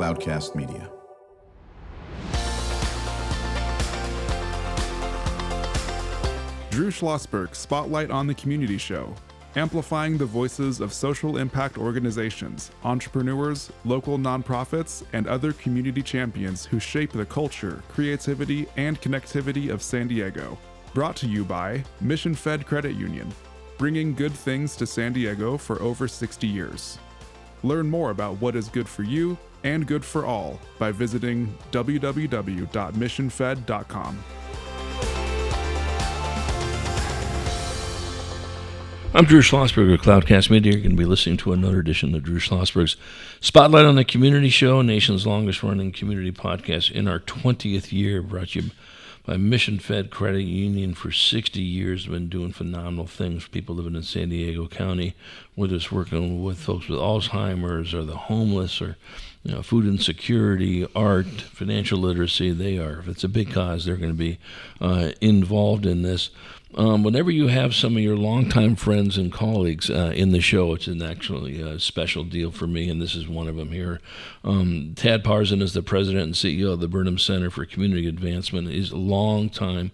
Cloudcast Media. Drew Schlosberg Spotlight on the Community Show, amplifying the voices of social impact organizations, entrepreneurs, local nonprofits, and other community champions who shape the culture, creativity, and connectivity of San Diego. Brought to you by Mission Fed Credit Union, bringing good things to San Diego for over 60 years. Learn more about what is good for you and good for all by visiting www.missionfed.com. I'm Drew Schlosberg of Cloudcast Media. You're going to be listening to another edition of Drew Schlosberg's Spotlight on the Community Show, nation's longest-running community podcast in our 20th year, brought to you by Mission Fed Credit Union. For 60 years, been doing phenomenal things for people living in San Diego County, whether it's working with folks with Alzheimer's or the homeless or food insecurity, art, financial literacy. If it's a big cause, they're going to be involved in this. Whenever you have some of your longtime friends and colleagues in the show, it's actually a special deal for me, and this is one of them here. Tad Parzen is the president and CEO of the Burnham Center for Community Advancement. He's a longtime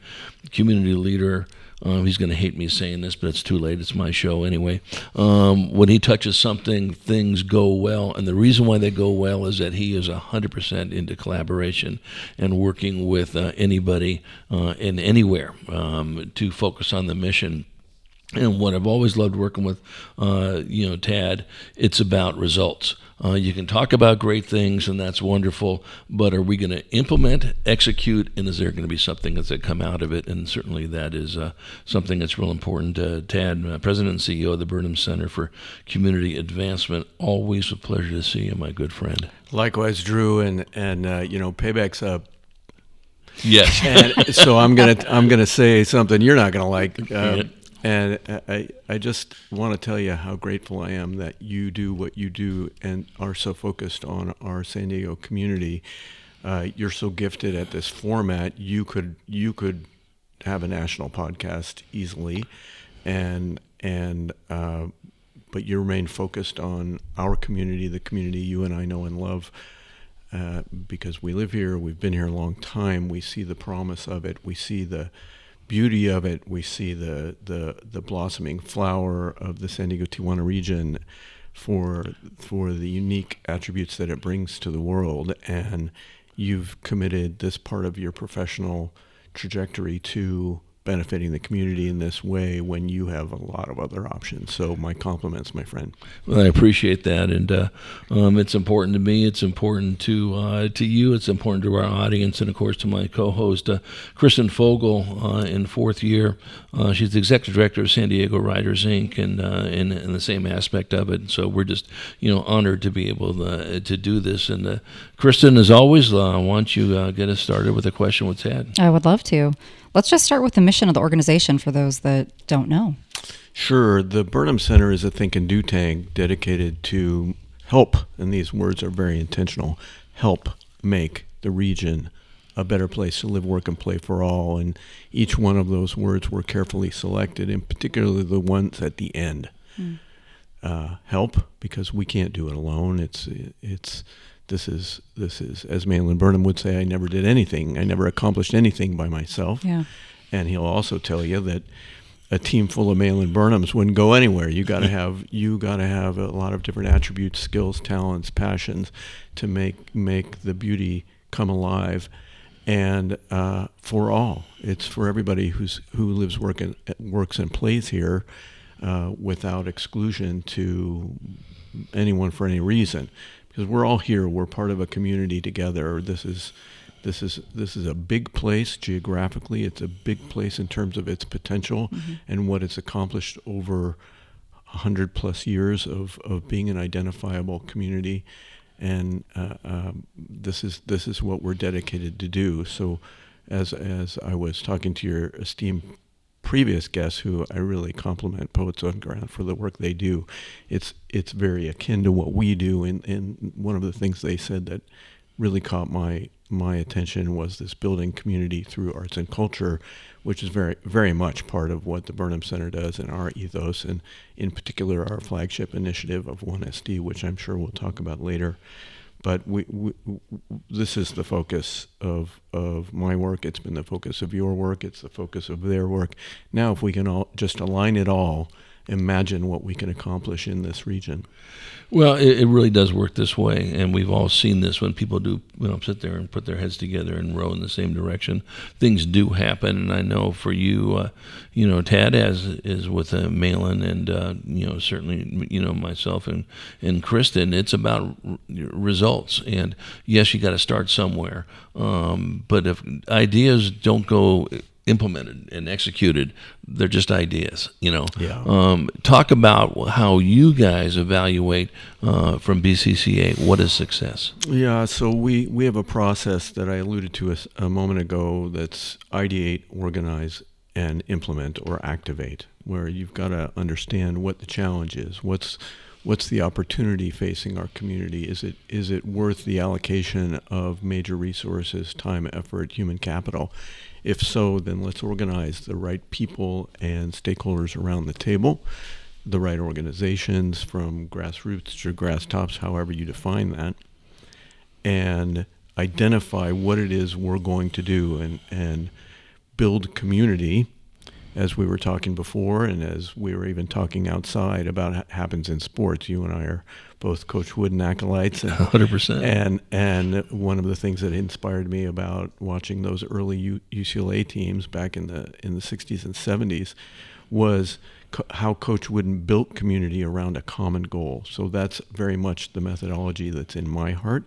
community leader. He's going to hate me saying this, but it's too late. It's my show anyway. When he touches something, things go well. And the reason why they go well is that he is 100% into collaboration and working with anybody and anywhere to focus on the mission. And what I've always loved working with, Tad, it's about results. You can talk about great things, and that's wonderful, but are we going to implement, execute, and is there going to be something that's going to come out of it? And certainly that is something that's real important. Tad, President and CEO of the Burnham Center for Community Advancement, always a pleasure to see you, my good friend. Likewise, Drew, and payback's up. Yes. And so I'm gonna say something you're not gonna like. And I just want to tell you how grateful I am that you do what you do and are so focused on our San Diego community. You're so gifted at this format. You could have a national podcast easily, but you remain focused on our community, the community you and I know and love, because we live here. We've been here a long time. We see the promise of it. We see the beauty of it. We see the blossoming flower of the San Diego Tijuana region for the unique attributes that it brings to the world. And you've committed this part of your professional trajectory to benefiting the community in this way when you have a lot of other options. So my compliments, my friend. Well, I appreciate that, and it's important to me. It's important to you. It's important to our audience, and of course to my co-host, Kristen Fogel, in fourth year. She's the executive director of San Diego Writers Inc. and in the same aspect of it. So we're just honored to be able to do this. And Kristen, as always, why don't you get us started with a question with Tad? I would love to. Let's just start with the mission of the organization for those that don't know. Sure. The Burnham Center is a think and do tank dedicated to help, and these words are very intentional, help make the region a better place to live, work, and play for all. And each one of those words were carefully selected, and particularly the ones at the end. Help, because we can't do it alone. This is, as Mahlon Burnham would say, I never did anything. I never accomplished anything by myself. Yeah. And he'll also tell you that a team full of Mahlon Burnhams wouldn't go anywhere. You got to have a lot of different attributes, skills, talents, passions to make the beauty come alive. And for all, it's for everybody who lives, works, and plays here, without exclusion to anyone for any reason. Because we're all here, we're part of a community together. This is a big place geographically. It's a big place in terms of its potential and what it's accomplished over 100 plus years of being an identifiable community. And this is what we're dedicated to do. So, as I was talking to your esteemed previous guests, who I really compliment, Poets on Ground, for the work they do. It's very akin to what we do, and one of the things they said that really caught my attention was this building community through arts and culture, which is very, very much part of what the Burnham Center does and our ethos, and in particular our flagship initiative of 1SD, which I'm sure we'll talk about later. But this is the focus of my work. It's been the focus of your work. It's the focus of their work. Now, if we can all just align it all, imagine what we can accomplish in this region. Well, it really does work this way, and we've all seen this when people do, sit there and put their heads together and row in the same direction. Things do happen, and I know for you, Tad, as is with Malin, and certainly, myself and Kristen, it's about results. And yes, you got to start somewhere, but if ideas don't go implemented and executed, they're just ideas, Yeah. Talk about how you guys evaluate from BCCA what is success. Yeah, so we have a process that I alluded to a moment ago that's ideate, organize, and implement or activate, where you've got to understand what the challenge is, what's the opportunity facing our community, is it worth the allocation of major resources, time, effort, human capital? If so, then let's organize the right people and stakeholders around the table, the right organizations from grassroots to grass tops, however you define that, and identify what it is we're going to do and build community, as we were talking before, and as we were even talking outside about what happens in sports. You and I are both Coach Wooden acolytes. 100%. And one of the things that inspired me about watching those early UCLA teams back in the 60s and 70s was how Coach Wooden built community around a common goal. So that's very much the methodology that's in my heart.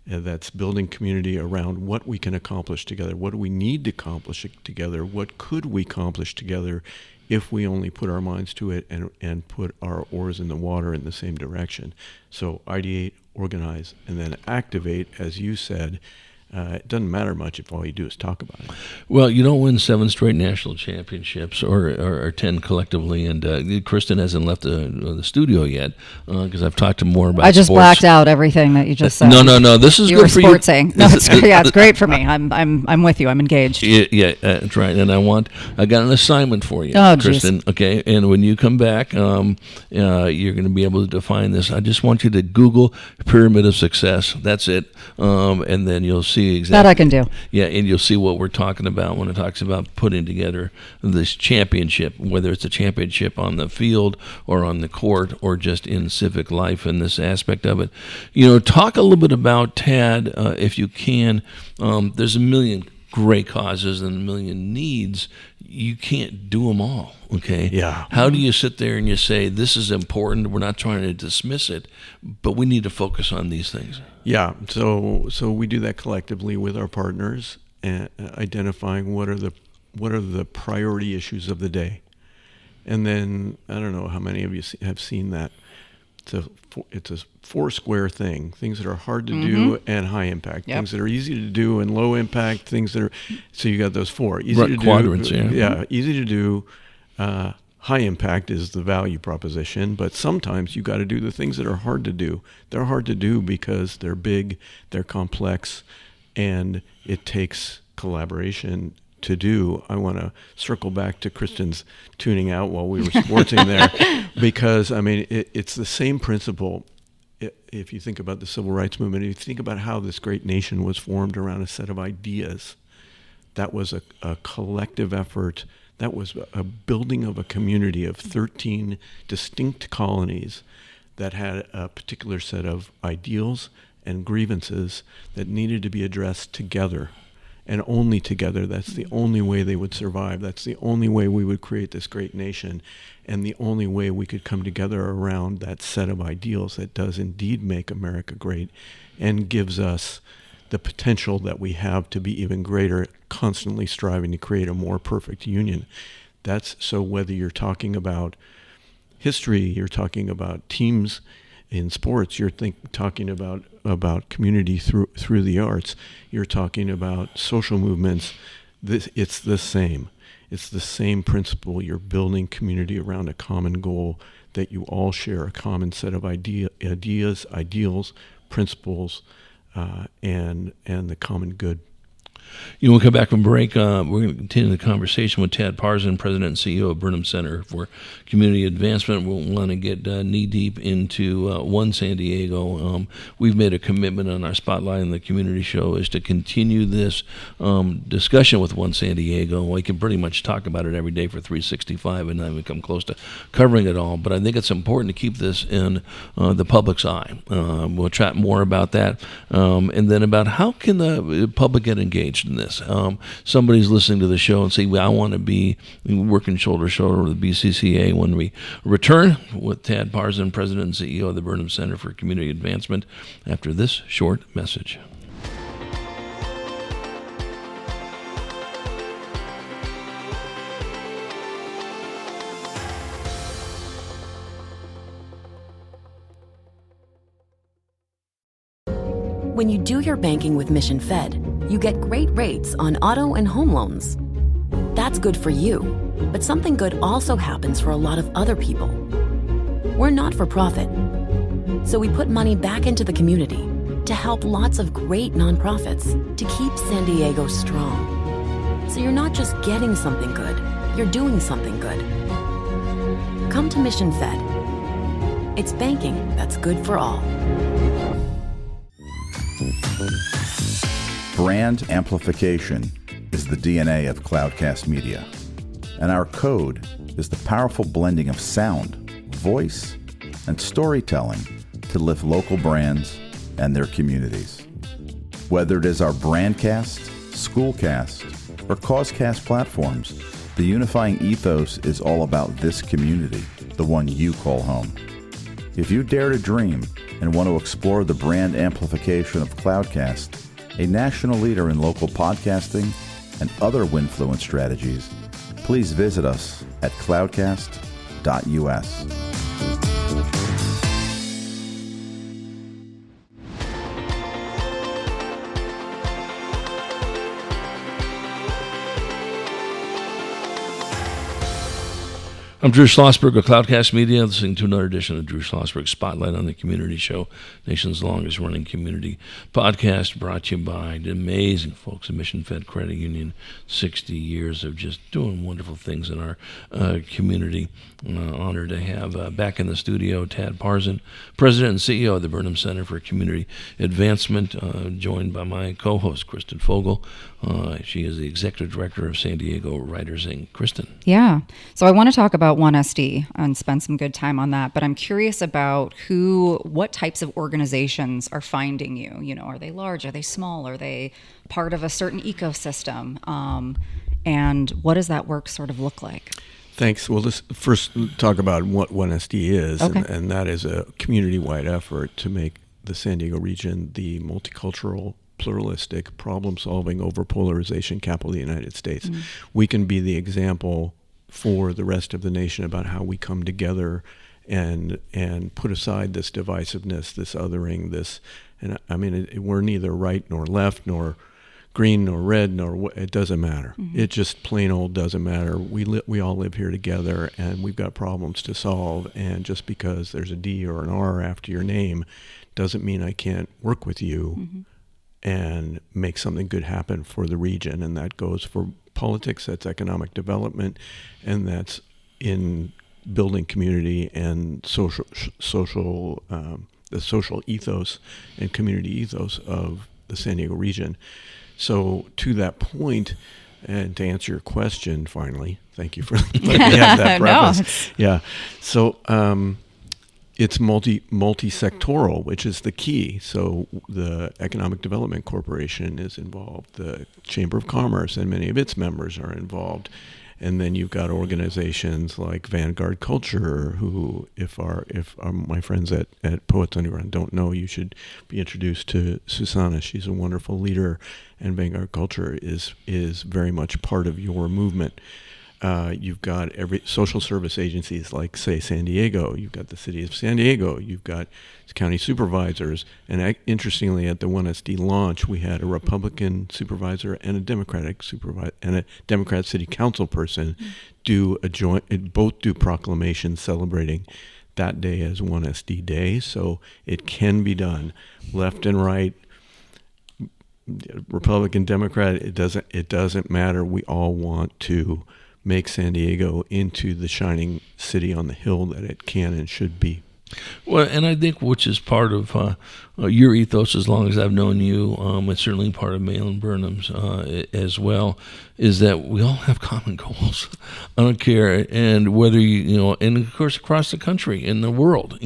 That's building community around what we can accomplish together. What do we need to accomplish together? What could we accomplish together if we only put our minds to it and put our oars in the water in the same direction? So ideate, organize, and then activate, as you said. It doesn't matter much if all you do is talk about it. Well, you don't win 7 straight national championships or 10 collectively, and Kristen hasn't left the studio yet because I've talked to more about I just sports. blacked out everything that you just said. No. This is you good were for you. Sportsing. No, it's great for me. I'm with you. I'm engaged. Yeah, that's right. And I got an assignment for you, Kristen. Geez. Okay, and when you come back, you're going to be able to define this. I just want you to Google Pyramid of Success. That's it, and then you'll see exactly. That I can do. Yeah, and you'll see what we're talking about when it talks about putting together this championship, whether it's a championship on the field or on the court or just in civic life in this aspect of it. Talk a little bit about Tad, if you can. There's a million great causes and a million needs. You can't do them all, okay? Yeah. How do you sit there and you say, this is important, we're not trying to dismiss it, but we need to focus on these things? Yeah, so we do that collectively with our partners, identifying what are the priority issues of the day. And then, I don't know how many of you have seen that. It's a 4-square thing, things that are hard to do and high impact, things that are easy to do and low impact, things that are, so you got those 4. Easy to quadrants, do, yeah, easy to do, high impact is the value proposition, but sometimes you got to do the things that are hard to do. They're hard to do because they're big, they're complex, and it takes collaboration to do. I want to circle back to Kristen's tuning out while we were sportsing there, because it's the same principle. If you think about the civil rights movement, if you think about how this great nation was formed around a set of ideas, that was a collective effort. That was a building of a community of 13 distinct colonies that had a particular set of ideals and grievances that needed to be addressed together. And only together. That's the only way they would survive. That's the only way we would create this great nation, and the only way we could come together around that set of ideals that does indeed make America great and gives us the potential that we have to be even greater, constantly striving to create a more perfect union. That's so whether you're talking about history, you're talking about teams in sports, you're talking about community through the arts, you're talking about social movements. It's the same. It's the same principle. You're building community around a common goal that you all share, a common set of ideas, ideals, principles, and the common good. We'll come back from break. We're going to continue the conversation with Tad Parzen, President and CEO of Burnham Center for Community Advancement. We'll want to get knee-deep into One San Diego. We've made a commitment on our Spotlight in the Community Show is to continue this discussion with One San Diego. We can pretty much talk about it every day for 365, and then we come close to covering it all. But I think it's important to keep this in the public's eye. We'll chat more about that, and then about how can the public get engaged in this. Somebody's listening to the show and say, well, I want to be working shoulder to shoulder with the BCCA when we return with Tad Parzen, President and CEO of the Burnham Center for Community Advancement, after this short message. When you do your banking with Mission Fed, you get great rates on auto and home loans. That's good for you, but something good also happens for a lot of other people. We're not for profit, so we put money back into the community to help lots of great nonprofits to keep San Diego strong. So you're not just getting something good, you're doing something good. Come to Mission Fed. It's banking that's good for all. Brand amplification is the DNA of Cloudcast Media, and our code is the powerful blending of sound, voice, and storytelling to lift local brands and their communities. Whether it is our Brandcast, Schoolcast, or Causecast platforms, the unifying ethos is all about this community, the one you call home. If you dare to dream and want to explore the brand amplification of Cloudcast, a national leader in local podcasting and other Winfluence strategies, please visit us at cloudcast.us. I'm Drew Schlosberg of Cloudcast Media, listening to another edition of Drew Schlosberg Spotlight on the Community Show, nation's longest running community podcast, brought to you by the amazing folks at Mission Fed Credit Union. 60 years of just doing wonderful things in our community. Honored to have back in the studio Tad Parzen, President and CEO of the Burnham Center for Community Advancement, joined by my co-host, Kristen Fogel. She is the Executive Director of San Diego Writers Inc. Kristen. Yeah. So I want to talk about 1SD and spend some good time on that, but I'm curious about what types of organizations are finding you. Are they large? Are they small? Are they part of a certain ecosystem? And what does that work sort of look like? Thanks. Well, let's first talk about what 1SD is, okay. and that is a community-wide effort to make the San Diego region the multicultural, pluralistic, problem-solving over polarization capital of the United States. Mm-hmm. We can be the example for the rest of the nation about how we come together and put aside this divisiveness, this othering, we're neither right nor left nor green nor red it doesn't matter. Mm-hmm. It just plain old doesn't matter. We all live here together, and we've got problems to solve, and just because there's a D or an R after your name doesn't mean I can't work with you mm-hmm. and make something good happen for the region. And that goes for politics, that's economic development, and that's in building community and social the social ethos and community ethos of the San Diego region. So to that point, and to answer your question finally, thank you for letting me have that preface. No. Yeah. So it's multi-sectoral, which is the key. So the Economic Development Corporation is involved. The Chamber of Commerce and many of its members are involved. And then you've got organizations like Vanguard Culture, who, if my friends at Poets Underground don't know, you should be introduced to Susanna. She's a wonderful leader, and Vanguard Culture is very much part of your movement. You've got every social service agencies like, say, San Diego. You've got the city of San Diego. You've got county supervisors. And interestingly, at the 1SD launch, we had a Republican supervisor and a Democratic supervisor and a Democrat city council person both do proclamations celebrating that day as 1SD Day. So it can be done, left and right, Republican, Democrat, it doesn't matter. We all want to make San Diego into the shining city on the hill that it can and should be. Well, and I think which is part of your ethos as long as I've known you, and certainly part of Malin Burnham's as well, is that we all have common goals. I don't care, and whether and of course across the country, in the world,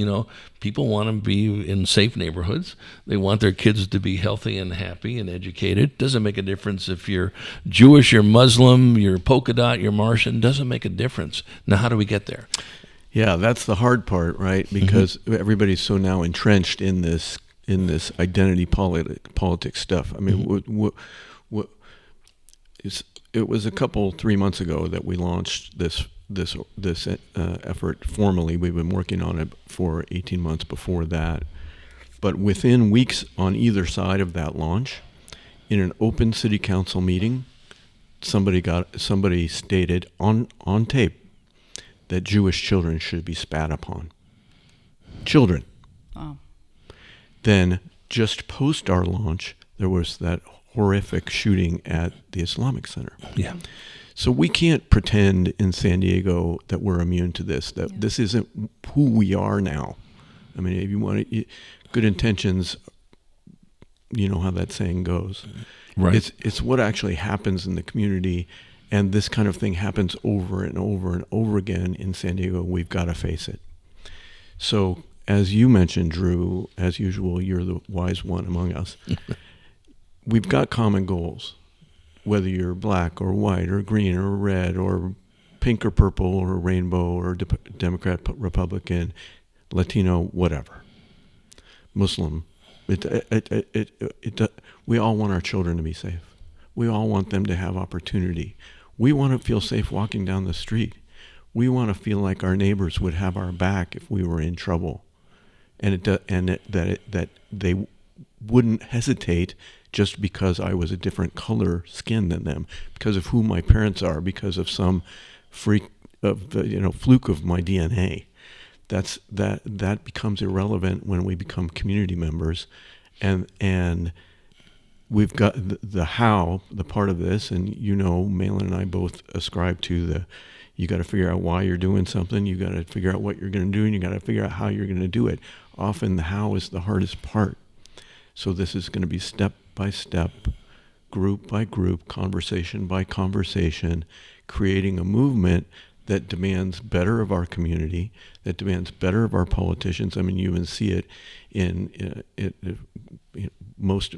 people want to be in safe neighborhoods. They want their kids to be healthy and happy and educated. Doesn't make a difference if you're Jewish, you're Muslim, you're polka dot, you're Martian. Doesn't make a difference. Now, how do we get there? Yeah, that's the hard part, right? Because everybody's so now entrenched in this identity politics stuff. I mean, it was 3 months ago that we launched this effort formally. We've been working on it for 18 months before that. But within weeks on either side of that launch, in an open city council meeting, somebody stated on tape that Jewish children should be spat upon. Children. Wow. Then, just post our launch, there was that horrific shooting at the Islamic Center. Yeah. So we can't pretend in San Diego that we're immune to this, that this isn't who we are now. I mean, if you want good intentions, you know how that saying goes. Right. It's what actually happens in the community. And this kind of thing happens over and over and over again in San Diego. We've got to face it. So, as you mentioned, Drew, as usual, you're the wise one among us. We've got common goals, whether you're black or white or green or red or pink or purple or rainbow or Democrat, Republican, Latino, whatever, Muslim. We all want our children to be safe. We all want them to have opportunity. We want to feel safe walking down the street. We want to feel like our neighbors would have our back if we were in trouble, that they wouldn't hesitate just because I was a different color skin than them, because of who my parents are, because of some freak of the fluke of my DNA. That becomes irrelevant when we become community members, and we've got the how, the part of this, and Malin and I both ascribe to you got to figure out why you're doing something, you got to figure out what you're going to do, and you got to figure out how you're going to do it. Often the how is the hardest part. So this is going to be step by step, group by group, conversation by conversation, creating a movement that demands better of our community, that demands better of our politicians. I mean, you even see it in most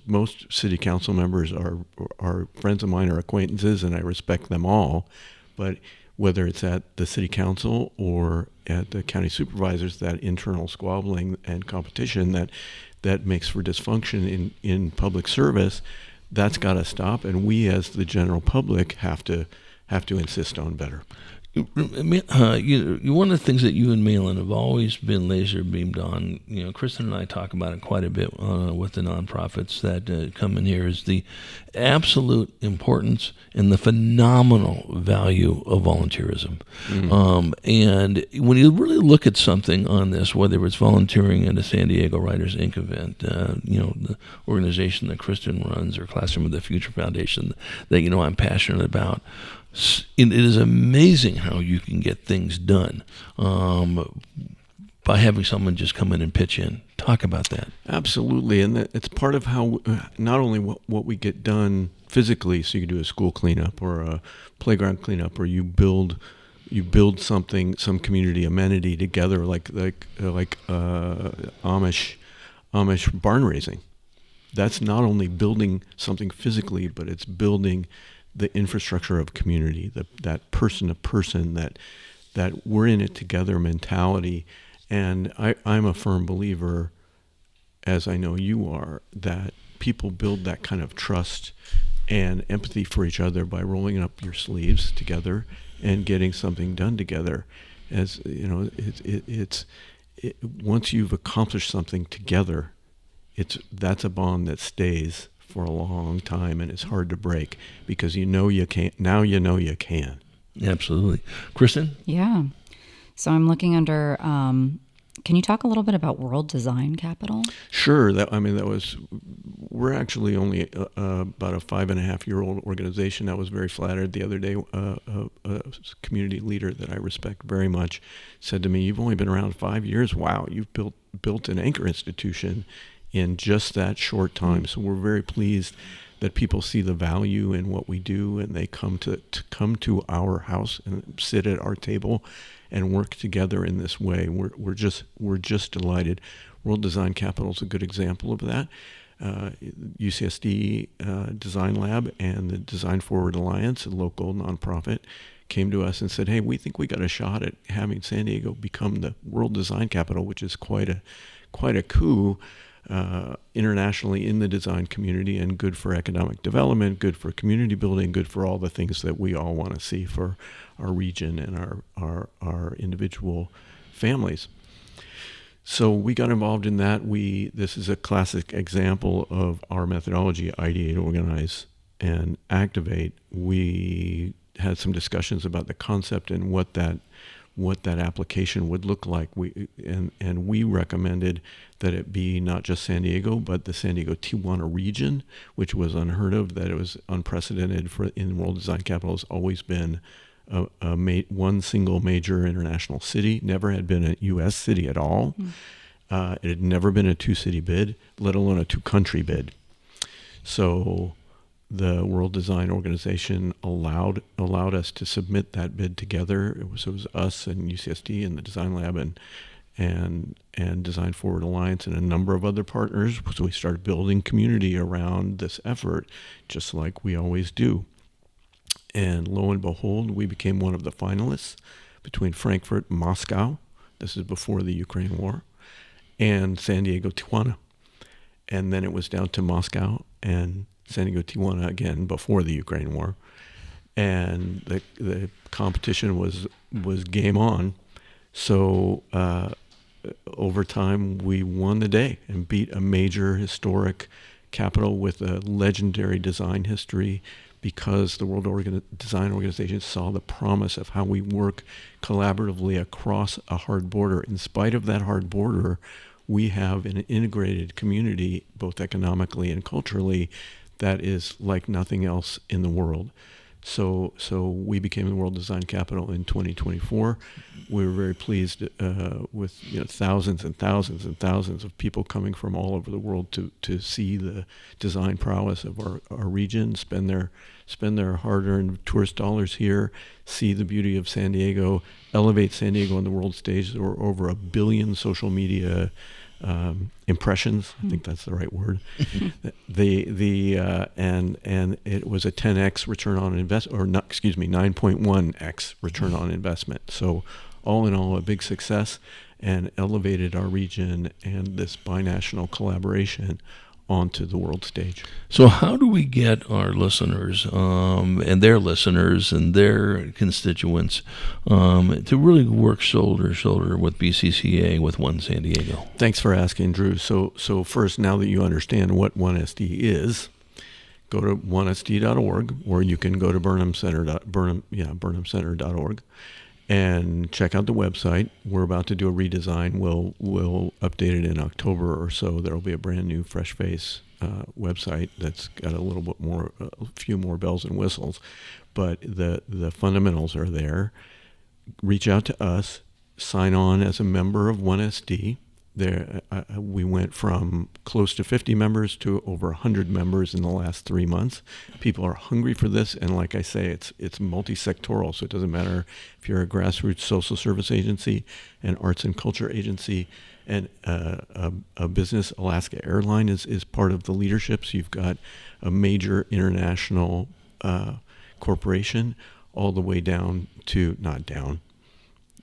city council members are friends of mine or acquaintances, and I respect them all. But whether it's at the city council or at the county supervisors, that internal squabbling and competition that makes for dysfunction in public service, that's got to stop. And we, as the general public, have to insist on better. One of the things that you and Malin have always been laser beamed on, Kristen and I talk about it quite a bit with the nonprofits that come in here, is the absolute importance and the phenomenal value of volunteerism. Mm-hmm. And when you really look at something on this, whether it's volunteering at a San Diego Writers Inc. event, the organization that Kristen runs, or Classroom of the Future Foundation that I'm passionate about, it is amazing how you can get things done by having someone just come in and pitch in. Talk about that. Absolutely, and it's part of how not only what we get done physically, so you do a school cleanup or a playground cleanup, or you build something, some community amenity together, like Amish barn raising. That's not only building something physically, but it's building the infrastructure of community, that person to person, that we're in it together mentality. And I'm a firm believer, as I know you are, that people build that kind of trust and empathy for each other by rolling up your sleeves together and getting something done together. As once you've accomplished something together, that's a bond that stays for a long time, and it's hard to break because you can't. Now you can. Absolutely. Kristen? Yeah. So I'm looking under, can you talk a little bit about World Design Capital? Sure. That was we're actually only about a 5.5-year-old organization. I was very flattered the other day. A community leader that I respect very much said to me, "You've only been around 5 years. Wow, you've built an anchor institution in just that short time." So we're very pleased that people see the value in what we do, and they come to our house and sit at our table and work together in this way. We're just delighted. World Design Capital is a good example of that. UCSD Design Lab and the Design Forward Alliance, a local nonprofit, came to us and said, "Hey, we think we got a shot at having San Diego become the World Design Capital," which is quite a coup internationally in the design community, and good for economic development, good for community building, good for all the things that we all want to see for our region and our individual families. So we got involved in that. This is a classic example of our methodology: ideate, organize, and activate. We had some discussions about the concept and what that application would look like. We recommended that it be not just San Diego, but the San Diego-Tijuana region, which was unheard of. That it was unprecedented in World Design Capital. Has always been one single major international city. Never had been a U.S. city at all. It had never been a 2-city bid, let alone a 2-country bid. So the World Design Organization allowed us to submit that bid together. It was us and UCSD and the Design Lab and Design Forward Alliance and a number of other partners. So we started building community around this effort, just like we always do. And lo and behold, we became one of the finalists between Frankfurt and Moscow. This is before the Ukraine war, and San Diego, Tijuana. And then it was down to Moscow and San Diego, Tijuana again before the Ukraine war. And the competition was game on. So over time, we won the day and beat a major historic capital with a legendary design history, because the World Design Organization saw the promise of how we work collaboratively across a hard border. In spite of that hard border, we have an integrated community, both economically and culturally, that is like nothing else in the world. So we became the World Design Capital in 2024. We were very pleased with thousands and thousands and thousands of people coming from all over the world to see the design prowess of our region, spend their hard-earned tourist dollars here, see the beauty of San Diego, elevate San Diego on the world stage. There were over 1 billion social media impressions. I think that's the right word. And it was a 10x return on investment, or not, 9.1x return on investment. So all in all, a big success, and elevated our region and this binational collaboration onto the world stage. So how do we get our listeners and their constituents to really work shoulder to shoulder with BCCA, with One San Diego? Thanks for asking, Drew. So first, now that you understand what 1SD is, go to onesd.org, or you can go to Burnham Center.org and check out the website. We're about to do a redesign. We'll update it in October or so. There'll be a brand new fresh face website that's got a little bit more, a few more bells and whistles, but the fundamentals are there. Reach out to us, sign on as a member of 1SD. There, we went from close to 50 members to over 100 members in the last 3 months. People are hungry for this, and like I say, it's multi-sectoral, so it doesn't matter if you're a grassroots social service agency, an arts and culture agency, and a business. Alaska Airline is part of the leadership, so you've got a major international corporation, all the way down to, not down,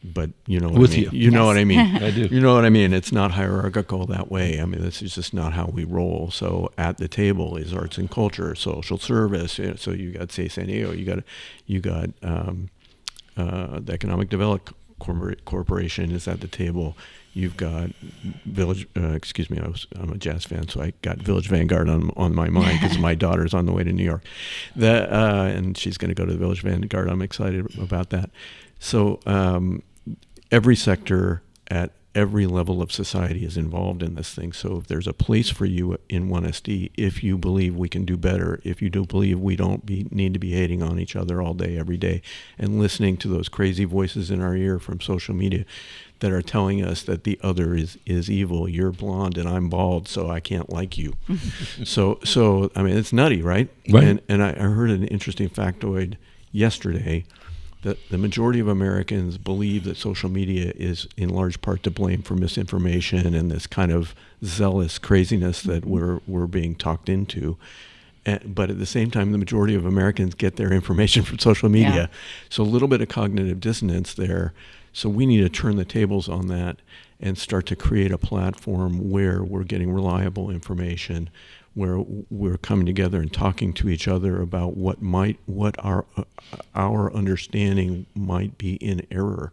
but you know what I mean. You know what I mean. I do. You know what I mean. It's not hierarchical that way. I mean, this is just not how we roll. So at the table is arts and culture, social service. So you got, say, San Diego. You got the Economic Development Corporation is at the table. You've got Village. I'm a jazz fan, so I got Village Vanguard on my mind because my daughter's on the way to New York, and she's going to go to the Village Vanguard. I'm excited about that. So every sector at every level of society is involved in this thing. So if there's a place for you in 1SD, if you believe we can do better, if you do believe we don't need to be hating on each other all day, every day, and listening to those crazy voices in our ear from social media that are telling us that the other is evil. You're blonde and I'm bald, so I can't like you. So I mean, it's nutty, right? Right. And I heard an interesting factoid yesterday that the majority of Americans believe that social media is in large part to blame for misinformation and this kind of zealous craziness that we're being talked into. But at the same time, the majority of Americans get their information from social media. Yeah. So a little bit of cognitive dissonance there. So we need to turn the tables on that and start to create a platform where we're getting reliable information, where we're coming together and talking to each other about what our understanding might be in error,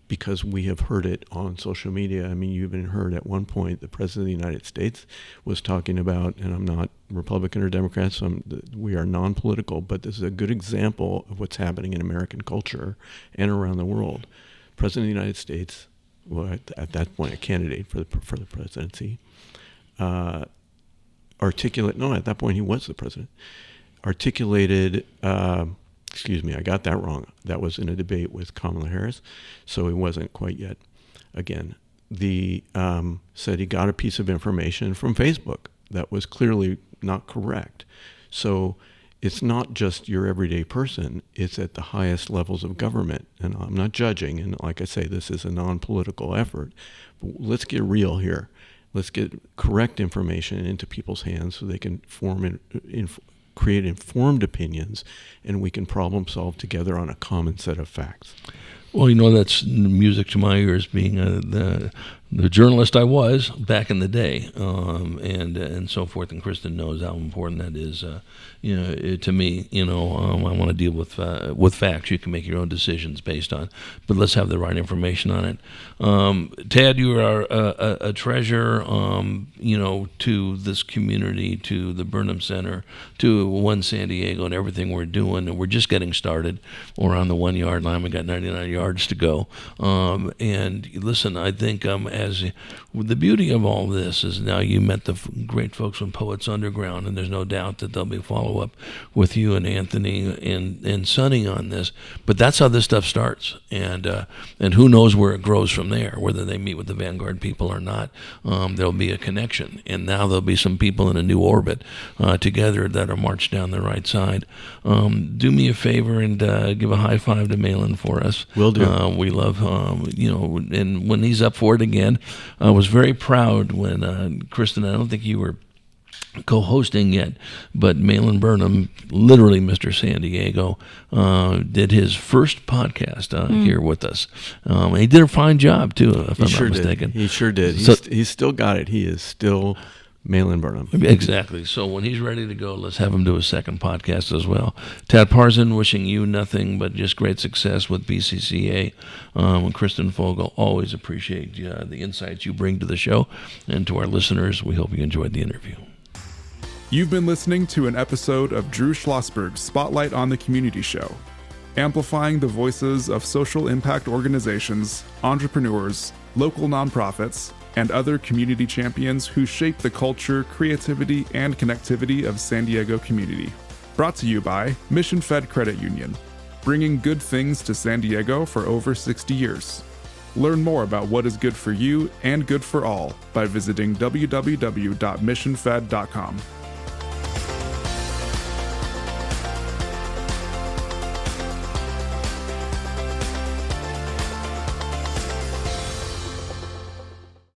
because we have heard it on social media. I mean, you even heard at one point the President of the United States was talking about, and I'm not Republican or Democrat, so we are non-political, but this is a good example of what's happening in American culture and around the world. President of the United States, well, at that point a candidate for the presidency, at that point he was the president, articulated, excuse me, I got that wrong. That was in a debate with Kamala Harris, so it wasn't quite yet. Again, said he got a piece of information from Facebook that was clearly not correct. So it's not just your everyday person, it's at the highest levels of government. And I'm not judging, and like I say, this is a non-political effort, but let's get real here. Let's get correct information into people's hands so they can create informed opinions, and we can problem solve together on a common set of facts. Well, that's music to my ears, being the journalist I was back in the day, and so forth. And Kristen knows how important that is, to me. I want to deal with facts. You can make your own decisions based on, but let's have the right information on it. Tad, you are a treasure, to this community, to the Burnham Center, to One San Diego, and everything we're doing. And we're just getting started. We're on the 1 yard line. We got 99 yards to go. And listen, I think as the beauty of all this is now you met the great folks from Poets Underground, and there's no doubt that there'll be a follow-up with you and Anthony and Sonny on this. But that's how this stuff starts, and who knows where it grows from there, whether they meet with the Vanguard people or not. There'll be a connection, and now there'll be some people in a new orbit together that are marched down the right side. Do me a favor and give a high five to Malin for us. Will do. We love, and when he's up for it again, I was very proud when Kristen, I don't think you were co-hosting yet, but Malin Burnham, literally Mr. San Diego, did his first podcast here with us. He did a fine job too, if I'm not mistaken. He sure did. He's still got it. He is still Malin Burnham. Exactly. So when he's ready to go, let's have him do a second podcast as well. Tad Parzen, wishing you nothing but just great success with BCCA. And Kristen Fogel, always appreciate the insights you bring to the show. And to our listeners, we hope you enjoyed the interview. You've been listening to an episode of Drew Schlosberg's Spotlight on the Community Show, amplifying the voices of social impact organizations, entrepreneurs, local nonprofits, and other community champions who shape the culture, creativity, and connectivity of San Diego community. Brought to you by Mission Fed Credit Union, bringing good things to San Diego for over 60 years. Learn more about what is good for you and good for all by visiting www.missionfed.com.